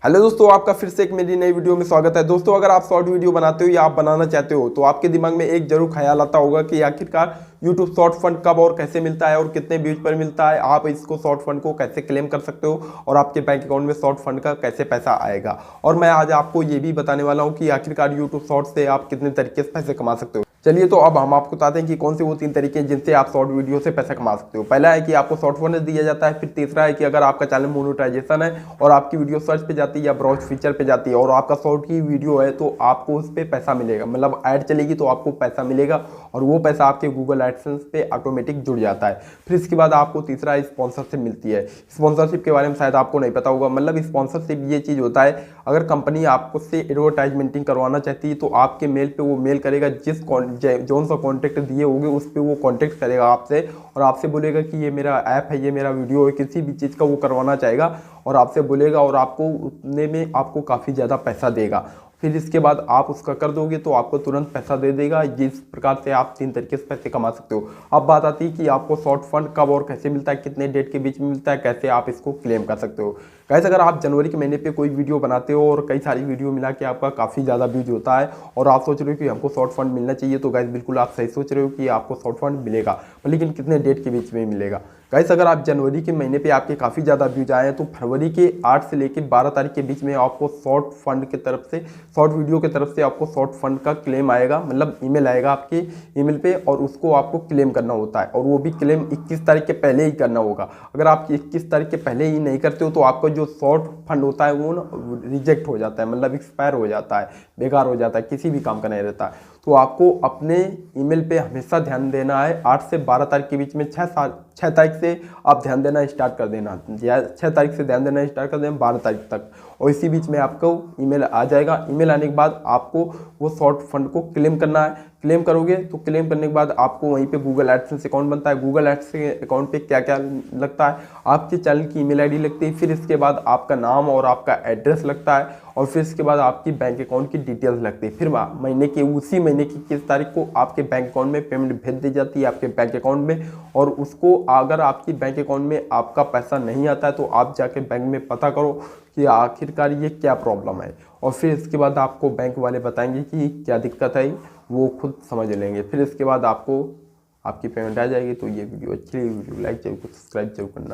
Hello दोस्तों, आपका फिर से एक मेरी नई वीडियो में स्वागत है। दोस्तों, अगर आप शॉर्ट वीडियो बनाते हो या आप बनाना चाहते हो तो आपके दिमाग में एक जरूर ख्याल आता होगा कि आखिरकार YouTube शॉर्ट फंड कब और कैसे मिलता है और कितने व्यूज पर मिलता है। आप इसको शॉर्ट फंड को कैसे क्लेम कर सकते हो और आपके बैंक अकाउंट में शॉर्ट फंड का कैसे पैसा आएगा। और मैं आज आपको ये भी बताने वाला हूँ कि आखिरकार YouTube शॉर्ट से आप कितने तरीके से पैसे कमा सकते हो। चलिए, तो अब हम आपको बताते हैं कि कौन से वो 3 तरीके हैं जिनसे आप शॉर्ट वीडियो से पैसा कमा सकते हो। पहला है कि आपको शॉर्ट फंड दिया जाता है। फिर तीसरा है कि अगर आपका चैनल मोनेटाइजेशन है और आपकी वीडियो सर्च पे जाती है या ब्राउज फीचर पे जाती है और आपका शॉर्ट की वीडियो है तो आपको उस पर पैसा मिलेगा, मतलब ऐड चलेगी तो आपको पैसा मिलेगा और वो पैसा आपके गूगल एडसेंस पे ऑटोमेटिक जुड़ जाता है। फिर इसके बाद आपको तीसरा स्पॉन्सरशिप मिलती है। स्पॉन्सरशिप के बारे में शायद आपको नहीं पता होगा। मतलब स्पॉन्सरशिप ये चीज़ होता है, अगर कंपनी आपको से एडवर्टाइजमेंटिंग करवाना चाहती है तो आपके मेल पे वो मेल करेगा, जिस जोन सा कॉन्टैक्ट दिए होंगे उस पर वो कॉन्टैक्ट करेगा आपसे और आपसे बोलेगा कि ये मेरा ऐप है, ये मेरा वीडियो है, किसी भी चीज़ का वो करवाना चाहेगा और आपसे बोलेगा और आपको उतने में आपको काफ़ी ज़्यादा पैसा देगा। फिर इसके बाद आप उसका कर दोगे तो आपको तुरंत पैसा दे देगा। जिस प्रकार से आप 3 तरीके से पैसे कमा सकते हो। अब बात आती है कि आपको शॉर्ट फंड कब और कैसे मिलता है, कितने डेट के बीच में मिलता है, कैसे आप इसको क्लेम कर सकते हो। कैसे अगर आप जनवरी के महीने पे कोई वीडियो बनाते हो और कई सारी वीडियो मिला के आपका काफ़ी ज़्यादा व्यूज होता है और आप सोच रहे हो कि हमको शॉर्ट फंड मिलना चाहिए, तो गाइस बिल्कुल आप सही सोच रहे हो कि आपको शॉर्ट फंड मिलेगा, लेकिन कितने डेट के बीच में मिलेगा। गाइस, अगर आप जनवरी के महीने पे आपके काफ़ी ज़्यादा व्यूज आए हैं तो फरवरी के 8 से लेकर 12 तारीख के बीच में आपको शॉर्ट फंड की तरफ से, शॉर्ट वीडियो की तरफ से आपको शॉर्ट फंड का क्लेम आएगा। मतलब ईमेल आएगा आपके ईमेल पे और उसको आपको क्लेम करना होता है और वो भी क्लेम 21 तारीख के पहले ही करना होगा। अगर आप 21 तारीख के पहले ही नहीं करते हो तो आपका जो शॉर्ट फंड होता है वो ना रिजेक्ट हो जाता है, मतलब एक्सपायर हो जाता है, बेकार हो जाता है, किसी भी काम का नहीं रहता है। तो आपको अपने ईमेल पे हमेशा ध्यान देना है। 8 से 12 तारीख के बीच में 6 तारीख से आप ध्यान देना स्टार्ट कर देना, या 6 तारीख से ध्यान देना स्टार्ट कर देना 12 तारीख तक, और इसी बीच में आपको ईमेल आ जाएगा। ईमेल आने के बाद आपको वो शॉर्ट फंड को क्लेम करना है। क्लेम करोगे तो क्लेम करने के बाद आपको वहीं पे गूगल एडसेंस अकाउंट बनता है। गूगल एडसेंस अकाउंट पे क्या क्या लगता है, आपके चैनल की ईमेल आईडी लगती है, फिर इसके बाद आपका नाम और आपका एड्रेस लगता है और फिर इसके बाद आपकी बैंक अकाउंट की डिटेल्स लगती है। फिर महीने के उसी महीने की किस तारीख को आपके बैंक अकाउंट में पेमेंट भेज दी जाती है आपके बैंक अकाउंट में, और उसको अगर आपकी बैंक अकाउंट में आपका पैसा नहीं आता है तो आप जाके बैंक में पता करो कि आखिरकार ये क्या प्रॉब्लम है, और फिर इसके बाद आपको बैंक वाले बताएंगे कि क्या दिक्कत है, वो खुद समझ लेंगे। फिर इसके बाद आपको आपकी पेमेंट आ जाएगी। तो ये वीडियो अच्छी लगी, वीडियो लाइक जरूर, सब्सक्राइब जरूर करना।